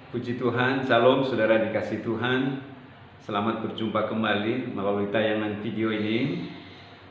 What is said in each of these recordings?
Puji Tuhan, Shalom saudara dikasih Tuhan. Selamat berjumpa kembali melalui tayangan video ini.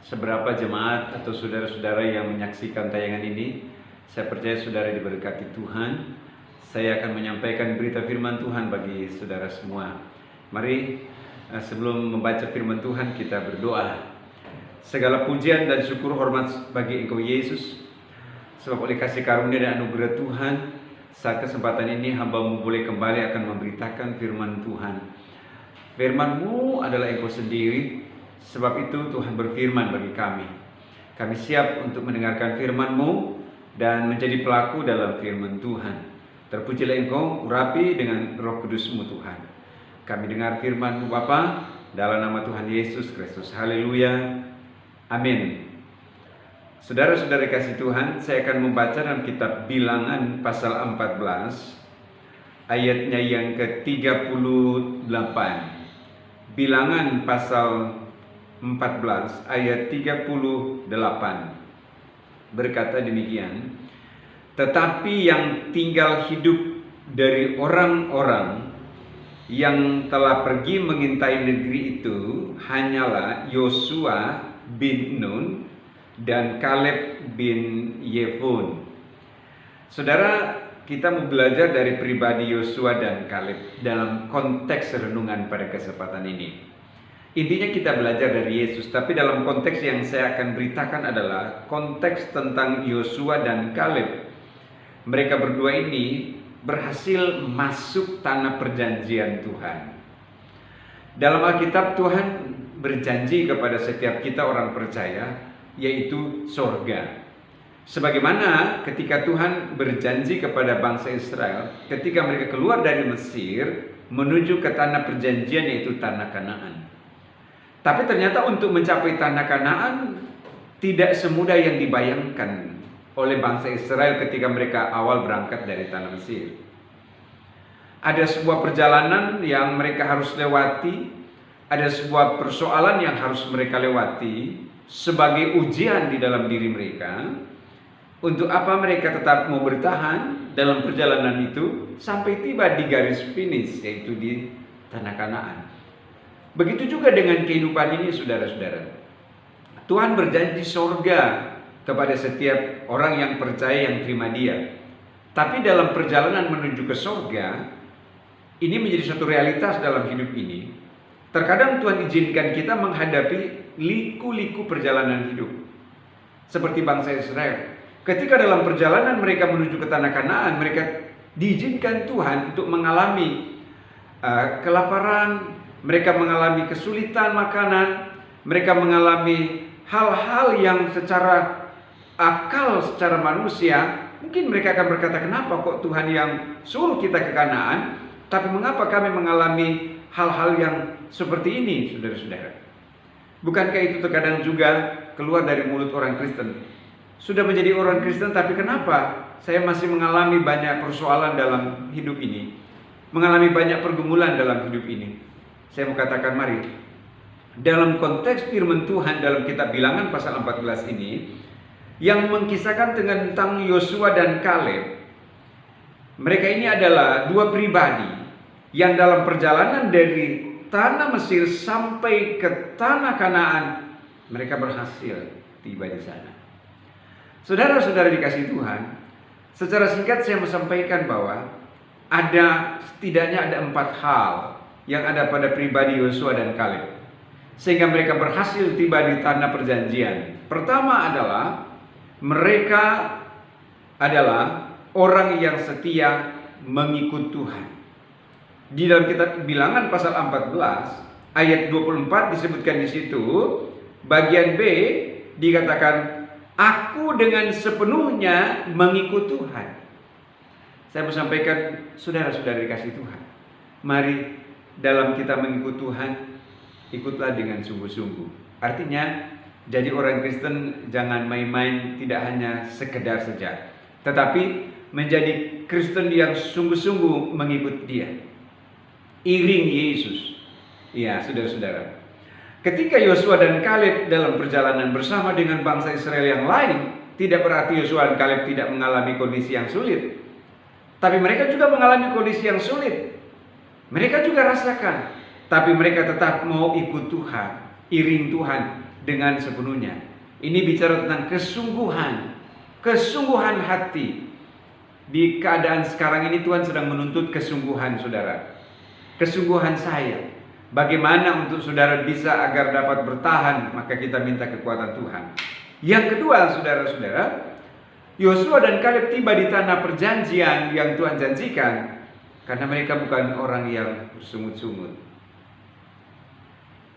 Seberapa jemaat atau saudara-saudara yang menyaksikan tayangan ini, saya percaya saudara diberkati Tuhan. Saya akan menyampaikan berita firman Tuhan bagi saudara semua. Mari sebelum membaca firman Tuhan kita berdoa. Segala pujian dan syukur hormat bagi Engkau Yesus, sebab oleh kasih karunia dan anugerah Tuhan, saat kesempatan ini hamba-Mu boleh kembali akan memberitakan firman Tuhan. Firman-Mu adalah Engkau sendiri, sebab itu Tuhan berfirman bagi kami. Kami siap untuk mendengarkan firman-Mu dan menjadi pelaku dalam firman Tuhan. Terpujilah Engkau, urapi dengan Roh Kudus-Mu Tuhan. Kami dengar firman-Mu Bapa, dalam nama Tuhan Yesus Kristus. Haleluya. Amin. Saudara-saudara kasih Tuhan, saya akan membaca dalam kitab Bilangan pasal 14 ayatnya yang ke-38. Bilangan pasal 14 ayat 38 berkata demikian, tetapi yang tinggal hidup dari orang-orang yang telah pergi mengintai negeri itu hanyalah Yosua bin Nun dan Kaleb bin Yefun. Saudara, kita mau belajar dari pribadi Yosua dan Kaleb dalam konteks renungan pada kesempatan ini. Intinya kita belajar dari Yesus, tapi dalam konteks yang saya akan beritakan adalah konteks tentang Yosua dan Kaleb. Mereka berdua ini berhasil masuk tanah perjanjian Tuhan. Dalam Alkitab Tuhan berjanji kepada setiap kita orang percaya, yaitu sorga. Sebagaimana ketika Tuhan berjanji kepada bangsa Israel ketika mereka keluar dari Mesir menuju ke tanah perjanjian, yaitu tanah Kanaan. Tapi ternyata untuk mencapai tanah Kanaan tidak semudah yang dibayangkan oleh bangsa Israel ketika mereka awal berangkat dari tanah Mesir. Ada sebuah perjalanan yang mereka harus lewati, ada sebuah persoalan yang harus mereka lewati sebagai ujian di dalam diri mereka. Untuk apa mereka tetap mau bertahan dalam perjalanan itu sampai tiba di garis finish, yaitu di tanah Kanaan. Begitu juga dengan kehidupan ini, saudara-saudara. Tuhan berjanji sorga kepada setiap orang yang percaya, yang terima Dia. Tapi dalam perjalanan menuju ke sorga, ini menjadi suatu realitas dalam hidup ini. Terkadang Tuhan izinkan kita menghadapi liku-liku perjalanan hidup. Seperti bangsa Israel. Ketika dalam perjalanan mereka menuju ke tanah Kanaan, mereka diizinkan Tuhan untuk mengalami kelaparan, mereka mengalami kesulitan makanan, mereka mengalami hal-hal yang secara akal, secara manusia, mungkin mereka akan berkata, kenapa kok Tuhan yang suruh kita ke Kanaan, tapi mengapa kami mengalami hal-hal yang seperti ini, saudara-saudara? Bukankah itu terkadang juga keluar dari mulut orang Kristen? Sudah menjadi orang Kristen, tapi kenapa saya masih mengalami banyak persoalan dalam hidup ini? Mengalami banyak pergumulan dalam hidup ini? Saya mau katakan, mari, dalam konteks firman Tuhan dalam kitab Bilangan pasal 14 ini, yang mengkisahkan tentang Yosua dan Kaleb, mereka ini adalah dua pribadi yang dalam perjalanan dari tanah Mesir sampai ke tanah Kanaan, mereka berhasil tiba di sana. Saudara-saudara dikasih Tuhan, secara singkat saya mau sampaikan bahwa setidaknya ada 4 hal yang ada pada pribadi Yosua dan Kaleb, sehingga mereka berhasil tiba di tanah perjanjian. Pertama adalah mereka adalah orang yang setia mengikut Tuhan. Di dalam kitab Bilangan pasal 14 ayat 24 disebutkan di situ, bagian B dikatakan, aku dengan sepenuhnya mengikut Tuhan. Saya mau sampaikan, saudara-saudara dikasih Tuhan, mari dalam kita mengikut Tuhan, ikutlah dengan sungguh-sungguh. Artinya, jadi orang Kristen jangan main-main, tidak hanya sekedar saja, tetapi menjadi Kristen yang sungguh-sungguh mengikut Dia. Iring Yesus. Ya, saudara-saudara. Ketika Yosua dan Kaleb dalam perjalanan bersama dengan bangsa Israel yang lain, tidak berarti Yosua dan Kaleb tidak mengalami kondisi yang sulit. Tapi mereka juga mengalami kondisi yang sulit. Mereka juga rasakan. Tapi mereka tetap mau ikut Tuhan, iring Tuhan dengan sepenuhnya. Ini bicara tentang kesungguhan hati. Di keadaan sekarang ini Tuhan sedang menuntut kesungguhan saudara. Kesungguhan saya. Bagaimana untuk saudara bisa agar dapat bertahan, maka kita minta kekuatan Tuhan. Yang kedua, saudara-saudara, Yosua dan Kaleb tiba di tanah perjanjian yang Tuhan janjikan karena mereka bukan orang yang bersungut-sungut.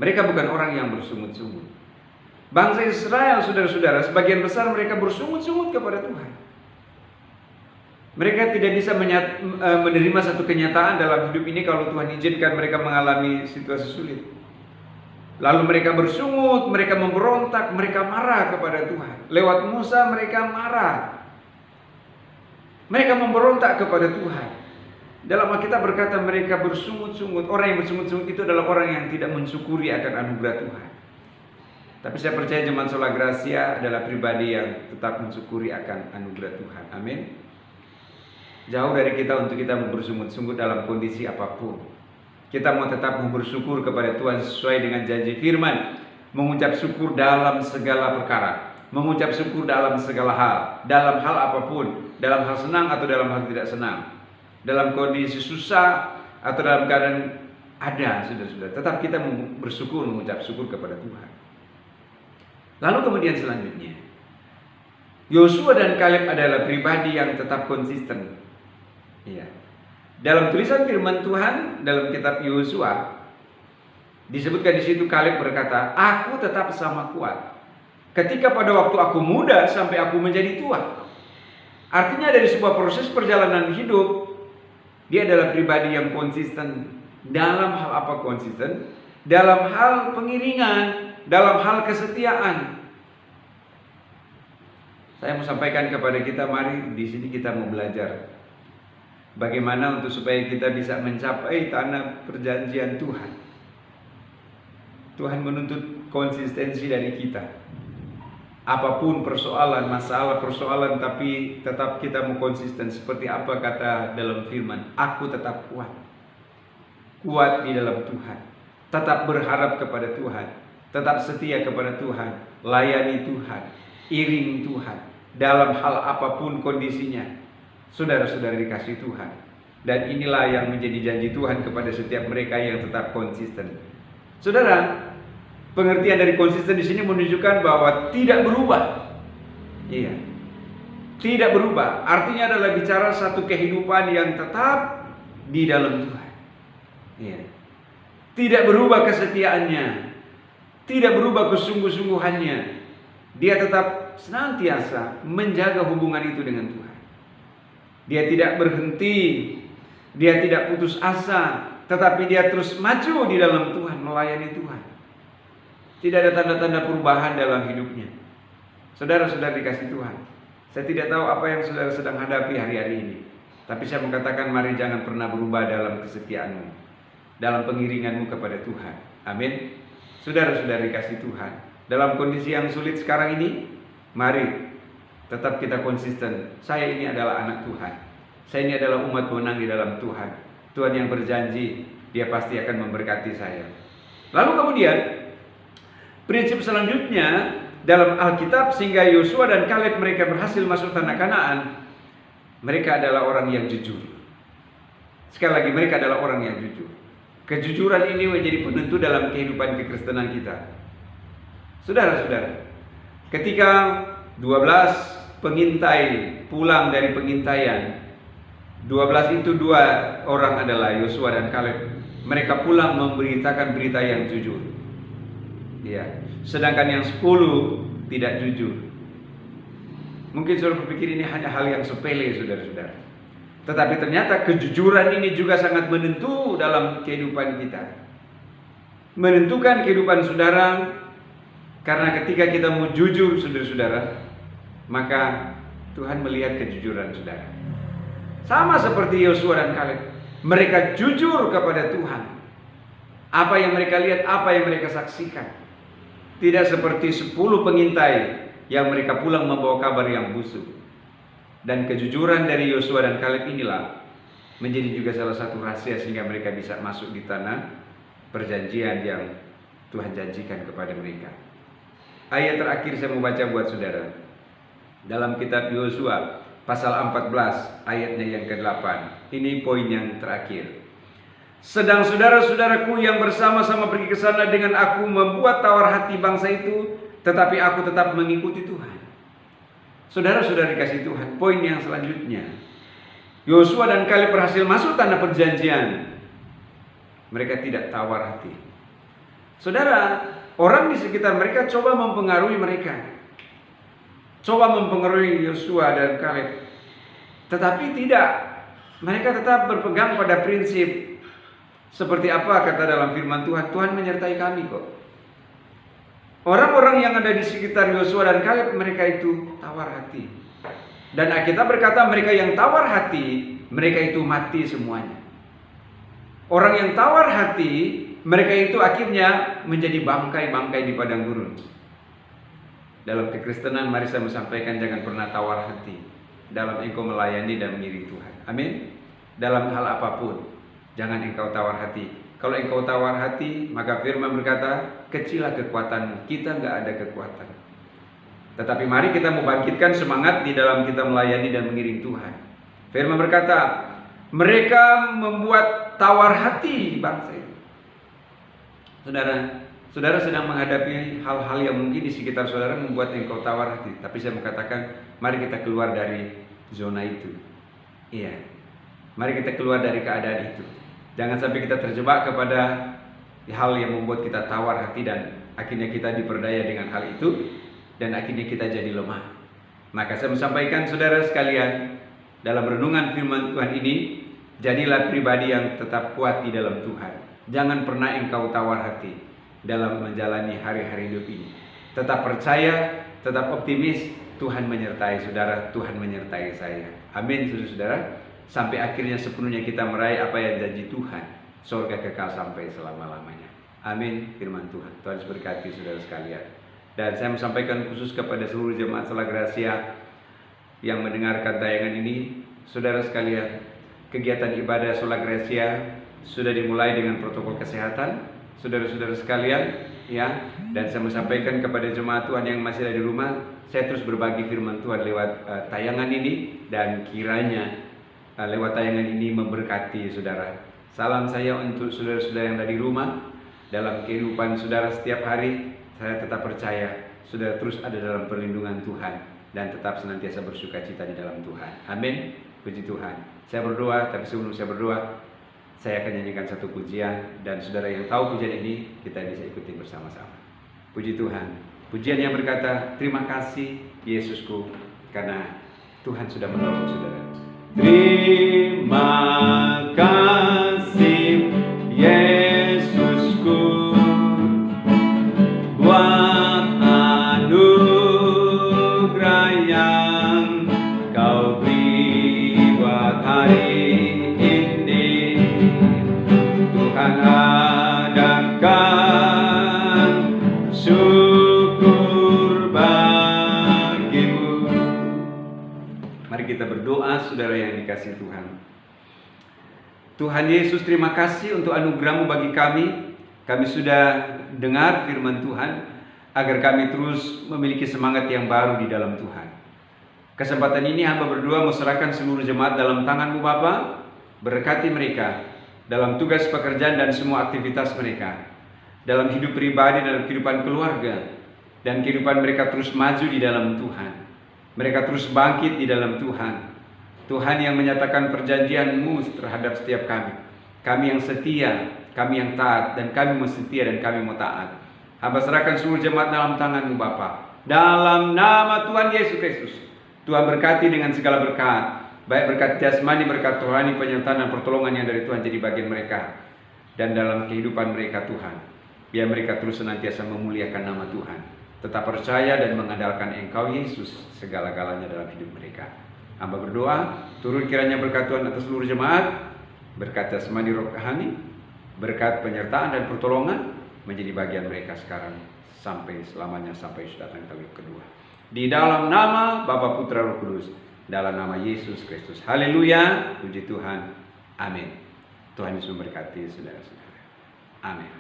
Mereka bukan orang yang bersungut-sungut. Bangsa Israel, saudara-saudara, sebagian besar mereka bersungut-sungut kepada Tuhan. Mereka tidak bisa menerima satu kenyataan dalam hidup ini kalau Tuhan izinkan mereka mengalami situasi sulit. Lalu mereka bersungut, mereka memberontak, mereka marah kepada Tuhan. Lewat Musa mereka marah. Mereka memberontak kepada Tuhan. Dalam Alkitab berkata mereka bersungut-sungut. Orang yang bersungut-sungut itu adalah orang yang tidak mensyukuri akan anugerah Tuhan. Tapi saya percaya jemaat Sola Gracia adalah pribadi yang tetap mensyukuri akan anugerah Tuhan. Amin. Jauh dari kita untuk kita bersungut-sungut dalam kondisi apapun. Kita mau tetap bersyukur kepada Tuhan sesuai dengan janji firman. Mengucap syukur dalam segala perkara. Mengucap syukur dalam segala hal. Dalam hal apapun. Dalam hal senang atau dalam hal tidak senang. Dalam kondisi susah atau dalam keadaan ada, saudara-saudara. Tetap kita bersyukur, mengucap syukur kepada Tuhan. Lalu kemudian selanjutnya, Yosua dan Kaleb adalah pribadi yang tetap konsisten. Iya. Dalam tulisan firman Tuhan dalam kitab Yosua disebutkan di situ Kaleb berkata, "Aku tetap sama kuat ketika pada waktu aku muda sampai aku menjadi tua." Artinya dari sebuah proses perjalanan hidup, dia adalah pribadi yang konsisten. Dalam hal apa konsisten? Dalam hal pengiringan, dalam hal kesetiaan. Saya mau sampaikan kepada kita, mari di sini kita mau belajar bagaimana untuk supaya kita bisa mencapai tanah perjanjian Tuhan. Tuhan menuntut konsistensi dari kita. Apapun persoalan, masalah, persoalan, tapi tetap kita mau konsisten. Seperti apa kata dalam firman, aku tetap kuat. Kuat di dalam Tuhan. Tetap berharap kepada Tuhan. Tetap setia kepada Tuhan. Layani Tuhan. Iring Tuhan. Dalam hal apapun kondisinya. Saudara-saudara dikasih Tuhan. Dan inilah yang menjadi janji Tuhan kepada setiap mereka yang tetap konsisten. Saudara, pengertian dari konsisten di sini menunjukkan bahwa tidak berubah. Iya. Tidak berubah. Artinya adalah bicara satu kehidupan yang tetap di dalam Tuhan. Iya. Tidak berubah kesetiaannya. Tidak berubah kesungguh-sungguhannya. Dia tetap senantiasa menjaga hubungan itu dengan Tuhan. Dia tidak berhenti. Dia tidak putus asa. Tetapi dia terus maju di dalam Tuhan, melayani Tuhan. Tidak ada tanda-tanda perubahan dalam hidupnya. Saudara-saudara dikasih Tuhan, saya tidak tahu apa yang saudara sedang hadapi hari-hari ini. Tapi saya mengatakan mari jangan pernah berubah dalam kesetiaanmu, dalam pengiringanmu kepada Tuhan. Amin. Saudara-saudara dikasih Tuhan, dalam kondisi yang sulit sekarang ini, mari tetap kita konsisten. Saya ini adalah anak Tuhan. Saya ini adalah umat menang di dalam Tuhan. Tuhan yang berjanji, Dia pasti akan memberkati saya. Lalu kemudian prinsip selanjutnya dalam Alkitab, sehingga Yosua dan Kaleb mereka berhasil masuk tanah Kanaan, mereka adalah orang yang jujur. Sekali lagi, mereka adalah orang yang jujur. Kejujuran ini menjadi penentu dalam kehidupan kekristenan kita. Saudara-saudara, ketika 12 pengintai pulang dari pengintaian, 12 itu 2 orang adalah Yosua dan Kaleb. Mereka pulang memberitakan berita yang jujur. Ya, sedangkan yang 10 tidak jujur. Mungkin saudara berpikir ini hanya hal yang sepele, saudara-saudara. Tetapi ternyata kejujuran ini juga sangat menentu dalam kehidupan kita. Menentukan kehidupan saudara. Karena ketika kita mau jujur, saudara-saudara, maka Tuhan melihat kejujuran saudara. Sama seperti Yosua dan Kaleb. Mereka jujur kepada Tuhan. Apa yang mereka lihat, apa yang mereka saksikan. Tidak seperti 10 pengintai yang mereka pulang membawa kabar yang busuk. Dan kejujuran dari Yosua dan Kaleb inilah menjadi juga salah satu rahasia sehingga mereka bisa masuk di tanah perjanjian yang Tuhan janjikan kepada mereka. Ayat terakhir saya mau baca buat saudara. Dalam kitab Yosua pasal 14 ayatnya yang ke-8. Ini poin yang terakhir. Sedang saudara-saudaraku yang bersama-sama pergi ke sana dengan aku membuat tawar hati bangsa itu, tetapi aku tetap mengikuti Tuhan. Saudara-saudara dikasih Tuhan, poin yang selanjutnya. Yosua dan Kaleb berhasil masuk tanah perjanjian. Mereka tidak tawar hati. Saudara, orang di sekitar mereka coba mempengaruhi mereka. Coba mempengaruhi Yosua dan Kaleb. Tetapi tidak. Mereka tetap berpegang pada prinsip. Seperti apa kata dalam firman Tuhan, Tuhan menyertai kami kok. Orang-orang yang ada di sekitar Yosua dan Kaleb, mereka itu tawar hati. Dan Alkitab berkata mereka yang tawar hati, mereka itu mati semuanya. Orang yang tawar hati, mereka itu akhirnya menjadi bangkai-bangkai di padang gurun. Dalam kekristenan mari saya sampaikan, jangan pernah tawar hati dalam engkau melayani dan mengiring Tuhan. Amin. Dalam hal apapun, jangan engkau tawar hati. Kalau engkau tawar hati, maka firman berkata, kecillah kekuatanmu. Kita nggak ada kekuatan. Tetapi mari kita membangkitkan semangat di dalam kita melayani dan mengiring Tuhan. Firman berkata, mereka membuat tawar hati bangsa itu. Saudara sedang menghadapi hal-hal yang mungkin di sekitar saudara membuat engkau tawar hati. Tapi saya mengatakan, mari kita keluar dari zona itu. Iya, mari kita keluar dari keadaan itu. Jangan sampai kita terjebak kepada hal yang membuat kita tawar hati dan akhirnya kita diperdaya dengan hal itu dan akhirnya kita jadi lemah. Maka saya menyampaikan saudara sekalian, dalam renungan firman Tuhan ini, jadilah pribadi yang tetap kuat di dalam Tuhan. Jangan pernah engkau tawar hati dalam menjalani hari-hari hidup ini. Tetap percaya, tetap optimis, Tuhan menyertai saudara, Tuhan menyertai saya. Amin saudara-saudara. Sampai akhirnya sepenuhnya kita meraih apa yang janji Tuhan, surga kekal sampai selama-lamanya. Amin firman Tuhan. Tuhan berkati saudara sekalian. Dan saya menyampaikan khusus kepada seluruh jemaat Sola Gracia yang mendengarkan tayangan ini, saudara sekalian, kegiatan ibadah Sola Gracia sudah dimulai dengan protokol kesehatan, saudara-saudara sekalian, ya. Dan saya menyampaikan kepada jemaat Tuhan yang masih ada di rumah, saya terus berbagi firman Tuhan lewat tayangan ini, dan kiranya lewat tayangan ini memberkati saudara. Salam saya untuk saudara-saudara yang ada di rumah. Dalam kehidupan saudara setiap hari, saya tetap percaya saudara terus ada dalam perlindungan Tuhan dan tetap senantiasa bersukacita di dalam Tuhan. Amin. Puji Tuhan. Saya berdoa, tapi sebelum saya berdoa, saya akan nyanyikan satu pujian, dan saudara yang tahu pujian ini kita bisa ikuti bersama-sama. Puji Tuhan. Pujian yang berkata, terima kasih Yesusku karena Tuhan sudah menolong saudara. Terima kasih Yesusku buat anugerah yang Kau beri buat hari ini. Tuhan adakan syukur bagimu. Mari kita berdoa saudara yang dikasihi Tuhan. Tuhan Yesus, terima kasih untuk anugerah-Mu bagi kami. Kami sudah dengar firman Tuhan agar kami terus memiliki semangat yang baru di dalam Tuhan. Kesempatan ini hamba berdoa menyerahkan seluruh jemaat dalam tangan-Mu Bapa. Berkati mereka dalam tugas pekerjaan dan semua aktivitas mereka, dalam hidup pribadi, dalam kehidupan keluarga, dan kehidupan mereka terus maju di dalam Tuhan. Mereka terus bangkit di dalam Tuhan. Tuhan yang menyatakan perjanjian-Mu terhadap setiap kami. Kami yang setia, kami yang taat, dan kami mau setia dan kami mau taat. Hamba serahkan seluruh jemaat dalam tangan-Mu Bapa. Dalam nama Tuhan Yesus Kristus, Tuhan berkati dengan segala berkat. Baik berkat jasmani, berkat rohani, penyertaan dan pertolongan yang dari Tuhan jadi bagian mereka. Dan dalam kehidupan mereka Tuhan, biar mereka terus senantiasa memuliakan nama Tuhan. Tetap percaya dan mengandalkan Engkau Yesus segala-galanya dalam hidup mereka. Hamba berdoa, turun kiranya berkat Tuhan atas seluruh jemaat, berkat jasmani rohani, berkat penyertaan dan pertolongan menjadi bagian mereka sekarang sampai selamanya, sampai sudah datang kali kedua. Di dalam nama Bapa, Putra, Roh Kudus, dalam nama Yesus Kristus. Haleluya, puji Tuhan. Amin. Tuhan Yesus memberkati saudara-saudara. Amin.